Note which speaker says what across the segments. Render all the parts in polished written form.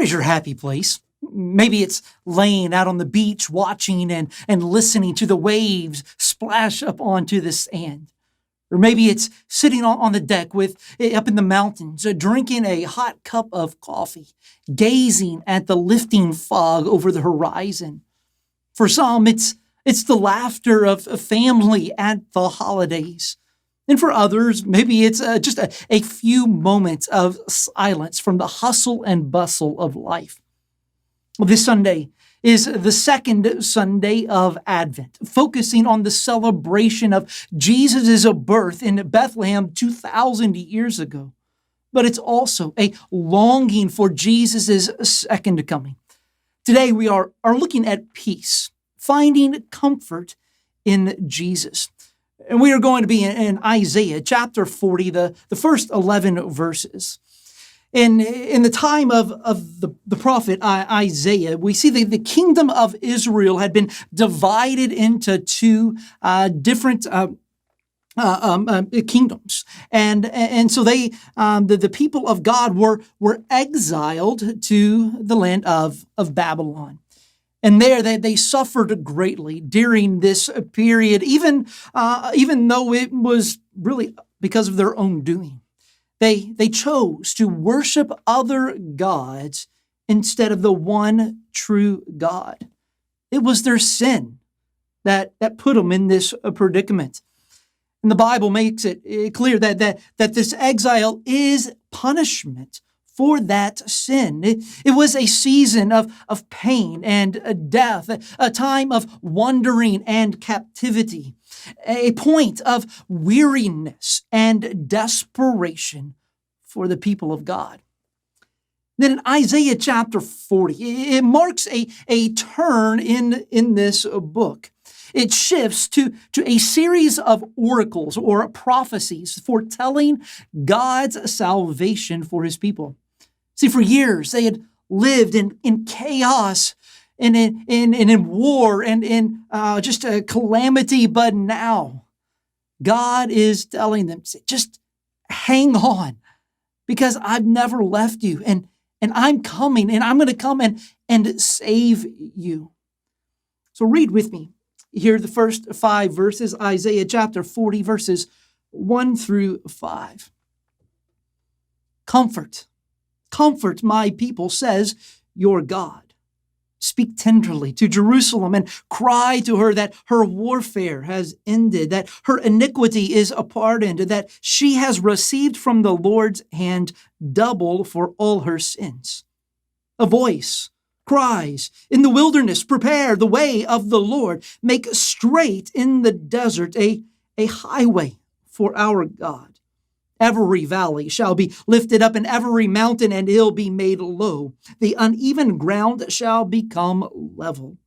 Speaker 1: is your happy place? Maybe it's laying out on the beach watching and listening to the waves splash up onto the sand. Or maybe it's sitting on the deck up in the mountains, drinking a hot cup of coffee, gazing at the lifting fog over the horizon. For some, it's the laughter of a family at the holidays. And for others, maybe it's just a few moments of silence from the hustle and bustle of life. Well, this Sunday is the second Sunday of Advent, focusing on the celebration of Jesus' birth in Bethlehem 2,000 years ago. But it's also a longing for Jesus' second coming. Today we are looking at peace, finding comfort in Jesus. And we are going to be in Isaiah chapter 40, the first 11 verses. In the time of the prophet Isaiah, we see that the kingdom of Israel had been divided into two different kingdoms, and so they the people of God were exiled to the land of Babylon. And there they suffered greatly during this period, even though it was really because of their own doing. They chose to worship other gods instead of the one true God. It was their sin that put them in this predicament. And the Bible makes it clear that this exile is punishment for that sin. It was a season of pain and death, a time of wandering and captivity, a point of weariness and desperation for the people of God. Then in Isaiah chapter 40, it marks a turn in this book. It shifts to a series of oracles or prophecies foretelling God's salvation for his people. See, for years they had lived in chaos and in war and in just a calamity, but now God is telling them, just hang on, because I've never left you, and I'm coming, and I'm going to come and save you. So read with me here the first 5 verses, Isaiah chapter 40, verses 1 through 5. Comfort, my people, says your God. Speak tenderly to Jerusalem and cry to her that her warfare has ended, that her iniquity is pardoned, that she has received from the Lord's hand double for all her sins. A voice cries in the wilderness, prepare the way of the Lord, make straight in the desert a highway for our God. Every valley shall be lifted up, and every mountain and hill be made low. The uneven ground shall become level,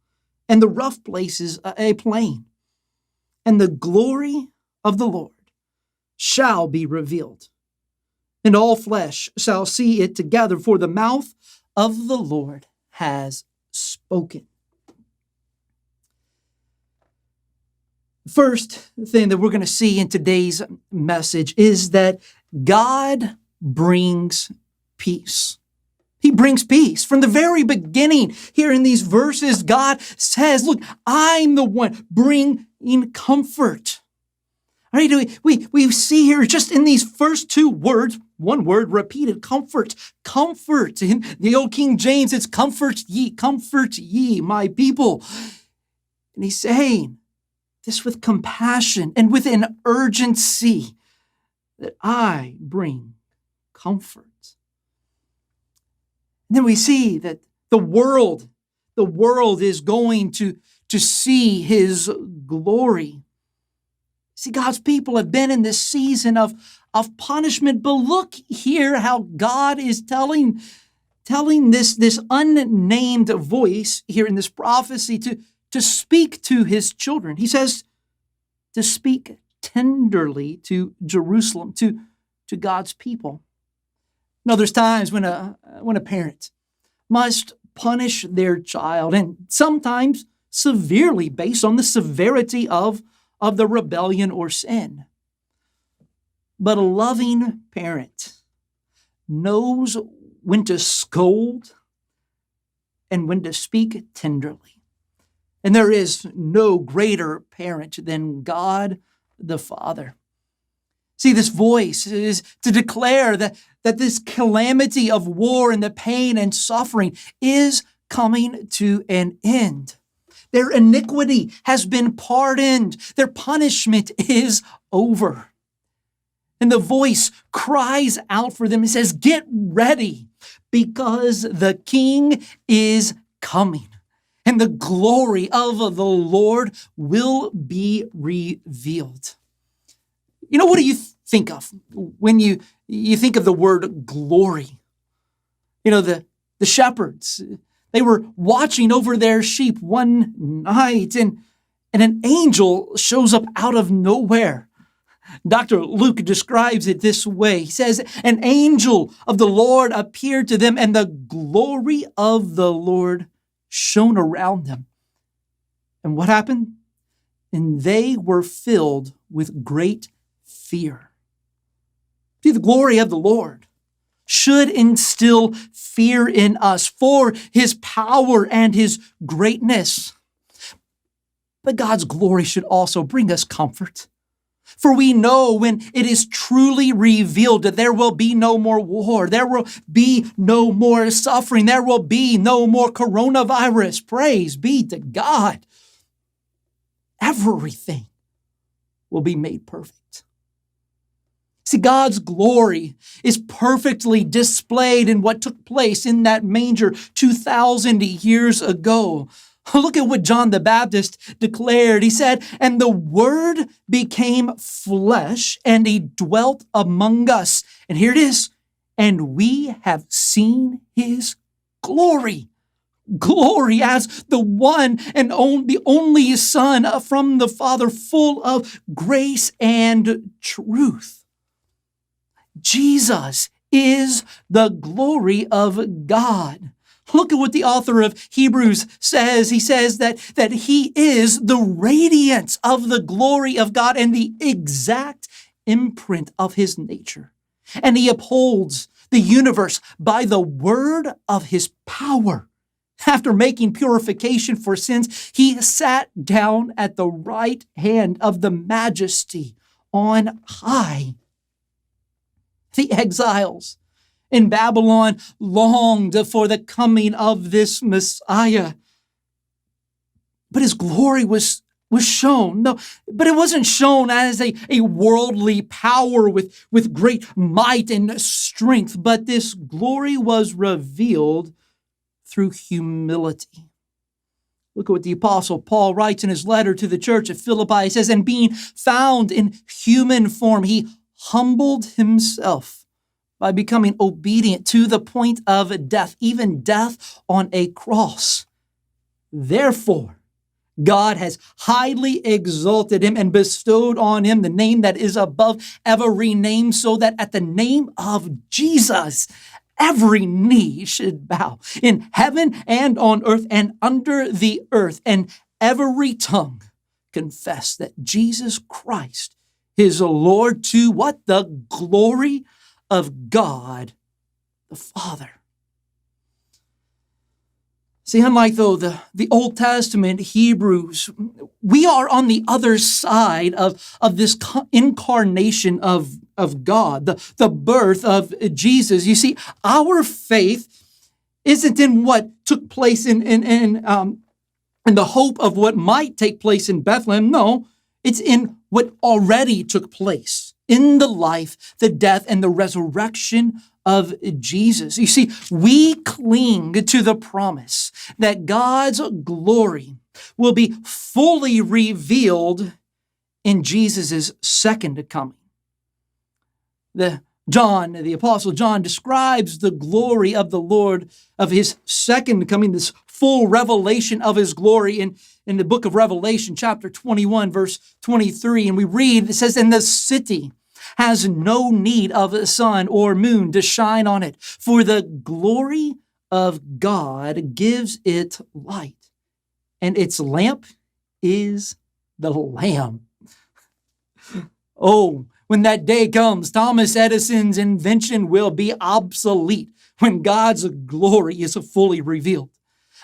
Speaker 1: and the rough places a plain. And the glory of the Lord shall be revealed, and all flesh shall see it together, for the mouth of the Lord has spoken. First thing that we're going to see in today's message is that God brings peace. He brings peace. From the very beginning, here in these verses, God says, look, I'm the one bringing comfort. All right, we see here just in these first 2 words, one word repeated, comfort, comfort. In the old King James, it's comfort ye, my people. And he's saying this with compassion and with an urgency, that I bring comfort. And then we see that the world is going to see his glory. See, God's people have been in this season of punishment, but look here how God is telling this unnamed voice here in this prophecy to speak to his children. He says to speak tenderly to Jerusalem, to God's people. Now, there's times when a parent must punish their child, and sometimes severely based on the severity of the rebellion or sin. But a loving parent knows when to scold and when to speak tenderly. And there is no greater parent than God the Father. See, this voice is to declare that this calamity of war and the pain and suffering is coming to an end. Their iniquity has been pardoned. Their punishment is over. And the voice cries out for them and says, get ready, because the King is coming, and the glory of the Lord will be revealed. You know, what do you think of when you think of the word glory? You know, the shepherds, they were watching over their sheep one night, and an angel shows up out of nowhere. Dr. Luke describes it this way. He says, an angel of the Lord appeared to them, and the glory of the Lord shone around them. And what happened? And they were filled with great fear. See, the glory of the Lord should instill fear in us for his power and his greatness. But God's glory should also bring us comfort. For we know when it is truly revealed that there will be no more war, there will be no more suffering, there will be no more coronavirus. Praise be to God. Everything will be made perfect. See, God's glory is perfectly displayed in what took place in that manger 2,000 years ago. Look at what John the Baptist declared. He said, and the Word became flesh, and he dwelt among us. And here it is. And we have seen his glory. Glory as the one and the only Son from the Father, full of grace and truth. Jesus is the glory of God. Look at what the author of Hebrews says. He says that he is the radiance of the glory of God and the exact imprint of his nature. And he upholds the universe by the word of his power. After making purification for sins, he sat down at the right hand of the Majesty on high. The exiles in Babylon longed for the coming of this Messiah. But his glory was shown. No, but it wasn't shown as a worldly power with great might and strength, but this glory was revealed through humility. Look at what the Apostle Paul writes in his letter to the church at Philippi. He says, and being found in human form, he humbled himself by becoming obedient to the point of death, even death on a cross. Therefore, God has highly exalted him and bestowed on him the name that is above every name, so that at the name of Jesus, every knee should bow in heaven and on earth and under the earth, and every tongue confess that Jesus Christ is Lord, to what? The glory of God the Father. See, unlike though the Old Testament Hebrews, we are on the other side of this incarnation of God, the birth of Jesus. You see, our faith isn't in what took place in the hope of what might take place in Bethlehem. No, it's in what already took place in the life, the death, and the resurrection of Jesus. You see, we cling to the promise that God's glory will be fully revealed in Jesus' second coming. The Apostle John describes the glory of the Lord, of his second coming, this full revelation of his glory in the book of Revelation, chapter 21, verse 23. And we read, it says, and the city has no need of a sun or moon to shine on it, for the glory of God gives it light, and its lamp is the Lamb. Oh, when that day comes, Thomas Edison's invention will be obsolete when God's glory is fully revealed.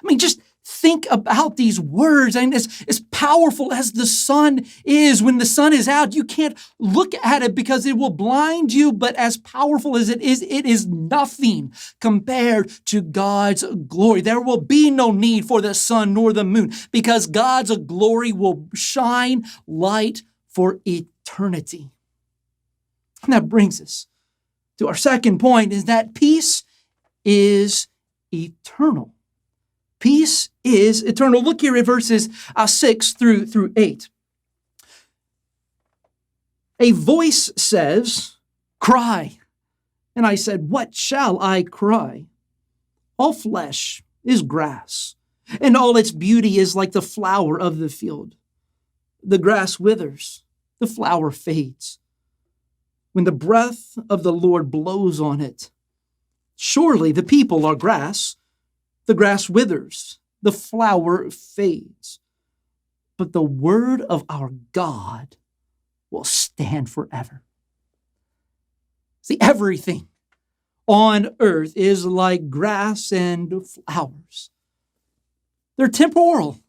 Speaker 1: I mean, just think about these words. And as powerful as the sun is, when the sun is out, you can't look at it because it will blind you. But as powerful as it is nothing compared to God's glory. There will be no need for the sun nor the moon because God's glory will shine light for eternity. And that brings us to our second point, is that peace is eternal. Peace is eternal. Look here at verses 6 through 8. A voice says, "Cry." And I said, "What shall I cry?" All flesh is grass, and all its beauty is like the flower of the field. The grass withers, the flower fades. When the breath of the Lord blows on it, surely the people are grass. The grass withers, the flower fades, but the word of our God will stand forever. See, everything on earth is like grass and flowers. They're temporal.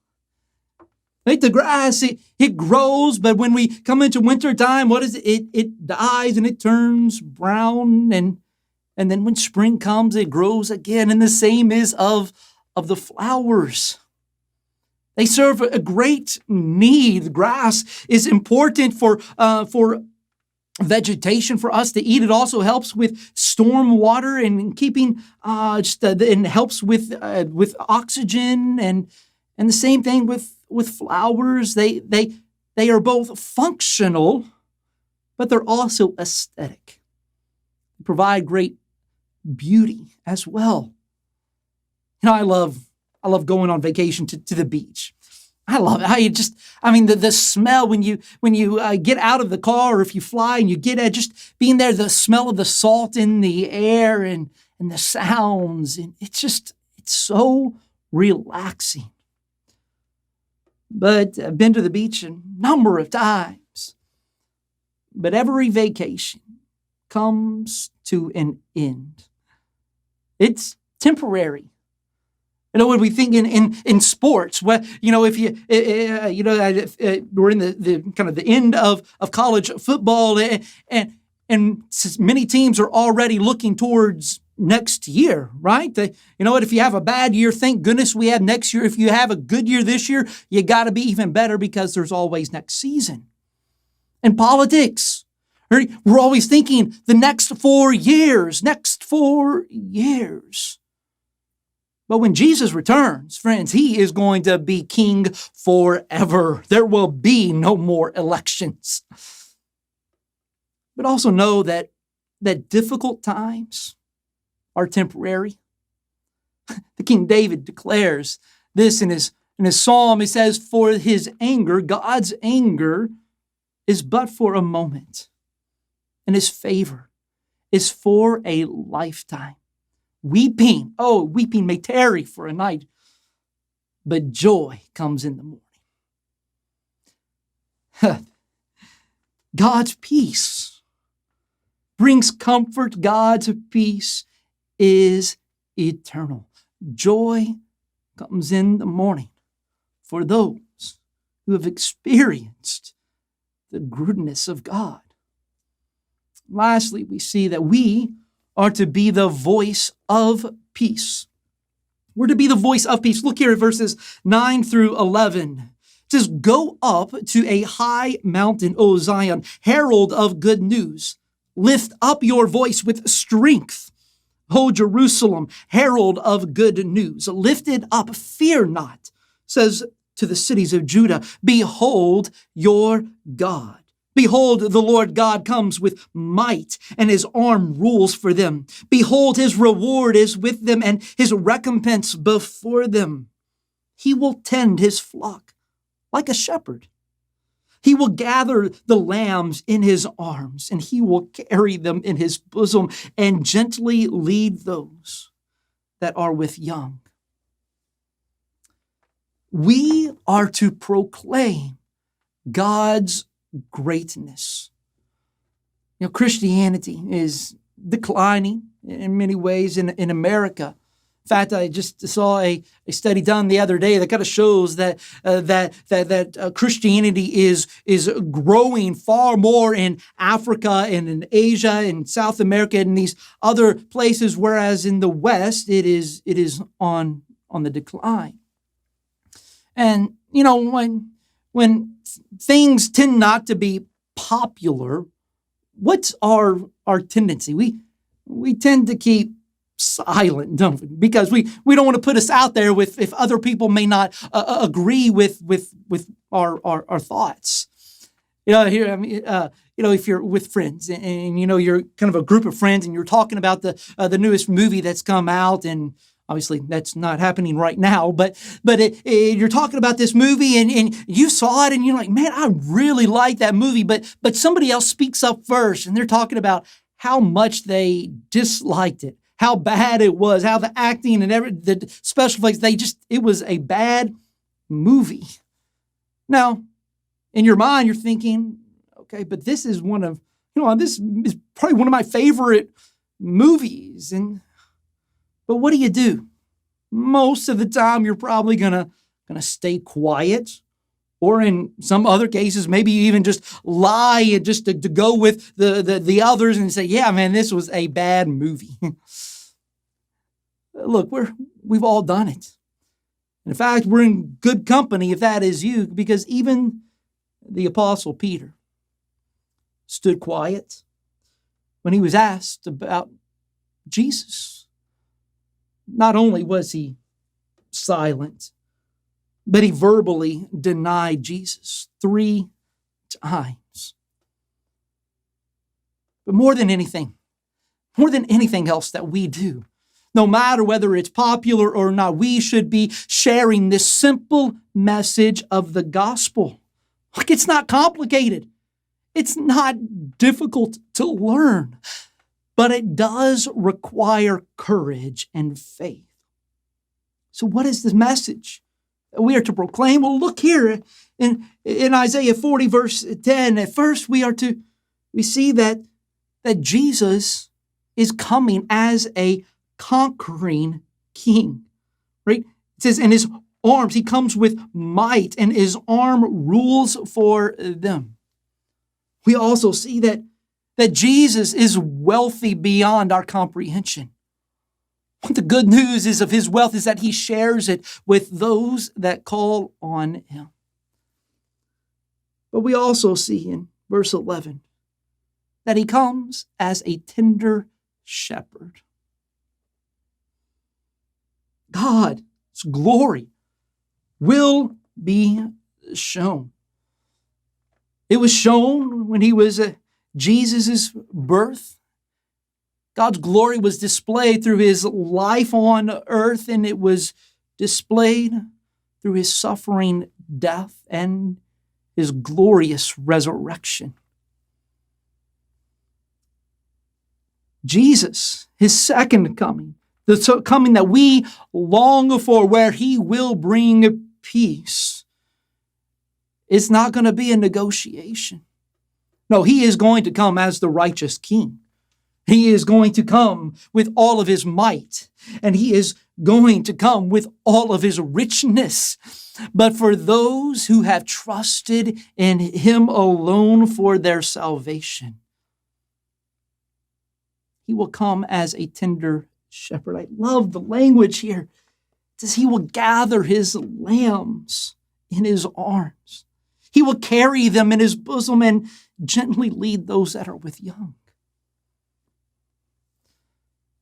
Speaker 1: Right? The grass, it grows, but when we come into wintertime, what is it? It dies and it turns brown, and then when spring comes, it grows again. And the same is of the flowers. They serve a great need. Grass is important for vegetation for us to eat. It also helps with storm water and keeping and helps with oxygen, and the same thing with flowers. They are both functional, but they're also aesthetic. They provide great beauty as well. You know, I love going on vacation to the beach. I love it. The smell when you get out of the car, or if you fly and you get at just being there, the smell of the salt in the air and the sounds, and it's so relaxing. But I've been to the beach a number of times. But every vacation comes to an end. It's temporary. You know, when we think in sports, if we're in the kind of the end of college football, and many teams are already looking towards next year, right? If you have a bad year, thank goodness we have next year. If you have a good year this year, you got to be even better because there's always next season. In politics, we're always thinking the next 4 years. But when Jesus returns, friends, he is going to be king forever. There will be no more elections. But also know that difficult times are temporary. The King David declares this in his psalm. He says, "For his anger, God's anger, is but for a moment, and his favor is for a lifetime. Weeping may tarry for a night, but joy comes in the morning." God's peace brings comfort. God's peace is eternal. Joy comes in the morning for those who have experienced the goodness of God. Lastly, we see that we are to be the voice of peace. We're to be the voice of peace. Look here at verses 9 through 11. It says, "Go up to a high mountain, O Zion, herald of good news. Lift up your voice with strength, O Jerusalem, herald of good news. Lift it up, fear not, says to the cities of Judah, behold your God. Behold, the Lord God comes with might, and his arm rules for them. Behold, his reward is with them, and his recompense before them. He will tend his flock like a shepherd. He will gather the lambs in his arms, and he will carry them in his bosom, and gently lead those that are with young." We are to proclaim God's greatness. Christianity is declining in many ways in America. fact, I just saw a study done the other day that kind of shows that Christianity is growing far more in Africa and in Asia and South America and these other places, whereas in the West it is on the decline. And when things tend not to be popular, what's our tendency? We tend to keep silent, don't we? Because we don't want to put us out there if other people may not agree with our thoughts. If you're with friends and you're kind of a group of friends and you're talking about the newest movie that's come out, and obviously that's not happening right now, but you're talking about this movie and you saw it and you're like, man, I really like that movie, but somebody else speaks up first and they're talking about how much they disliked it, how bad it was, how the acting and the special effects, it was a bad movie. Now, in your mind, you're thinking, okay, but this is this is probably one of my favorite movies. But what do? Most of the time, you're probably gonna stay quiet, or in some other cases, maybe you even just lie and just to go with the others and say, yeah, man, this was a bad movie. Look, we've all done it. In fact, we're in good company if that is you, because even the Apostle Peter stood quiet when he was asked about Jesus. Not only was he silent, but he verbally denied Jesus 3 times. But more than anything else that we do, no matter whether it's popular or not, we should be sharing this simple message of the gospel. Like, it's not complicated. It's not difficult to learn, but it does require courage and faith. So what is the message that we are to proclaim? Well, look here in Isaiah 40, verse 10. At first, we see that Jesus is coming as a conquering king, right? It says, in his arms, he comes with might, and his arm rules for them. We also see that Jesus is wealthy beyond our comprehension. What the good news is of his wealth is that he shares it with those that call on him. But we also see in verse 11 that he comes as a tender shepherd. God's glory will be shown. It was shown when he was Jesus' birth. God's glory was displayed through his life on earth, and it was displayed through his suffering death and his glorious resurrection. Jesus, his second coming, the coming that we long for, where he will bring peace, it's not going to be a negotiation. No, he is going to come as the righteous king. He is going to come with all of his might, and he is going to come with all of his richness. But for those who have trusted in him alone for their salvation, he will come as a tender shepherd. I love the language here. It says he will gather his lambs in his arms. He will carry them in his bosom and gently lead those that are with young.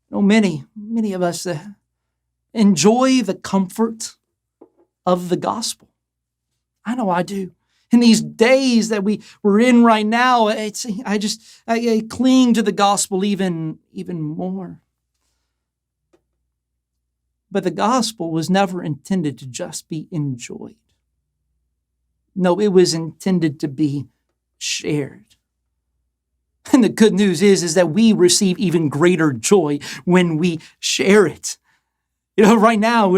Speaker 1: Many of us enjoy the comfort of the gospel. I know I do. In these days that we're in right now, I cling to the gospel even more. But the gospel was never intended to just be enjoyed. No, it was intended to be shared. And the good news is that we receive even greater joy when we share it. Right now,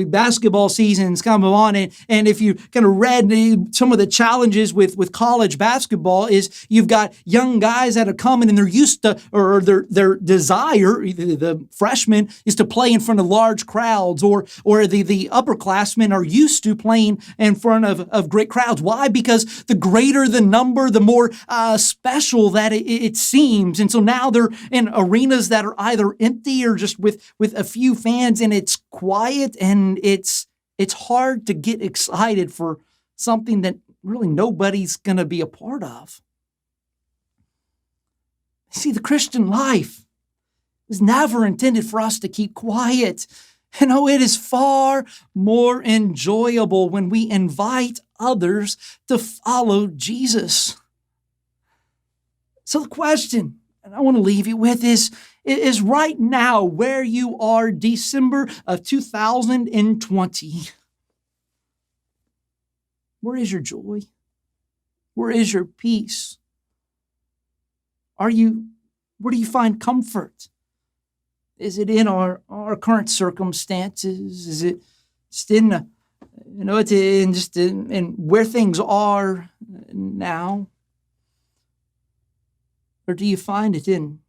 Speaker 1: basketball season's coming on, and if you kind of read some of the challenges with college basketball, is you've got young guys that are coming and they're used to, or their desire, the freshmen, is to play in front of large crowds, or the upperclassmen are used to playing in front of great crowds. Why? Because the greater the number, the more special that it seems. And so now they're in arenas that are either empty or just with a few fans, and it's quiet, and it's hard to get excited for something that really nobody's going to be a part of. See, the Christian life was never intended for us to keep quiet. It is far more enjoyable when we invite others to follow Jesus. So the question, and I want to leave you with, is right now where you are, December of 2020. Where is your joy? Where is your peace? Where do you find comfort? Is it in our current circumstances? Is it just in where things are now? Or do you find it in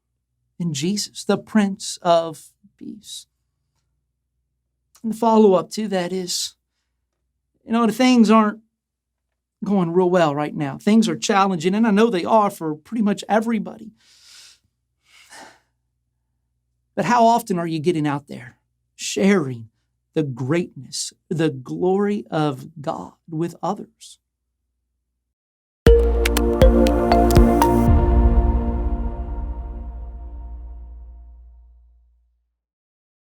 Speaker 1: Jesus, the Prince of Peace? And the follow-up to that is, things aren't going real well right now. Things are challenging, and I know they are for pretty much everybody. But how often are you getting out there, sharing the greatness, the glory of God with others?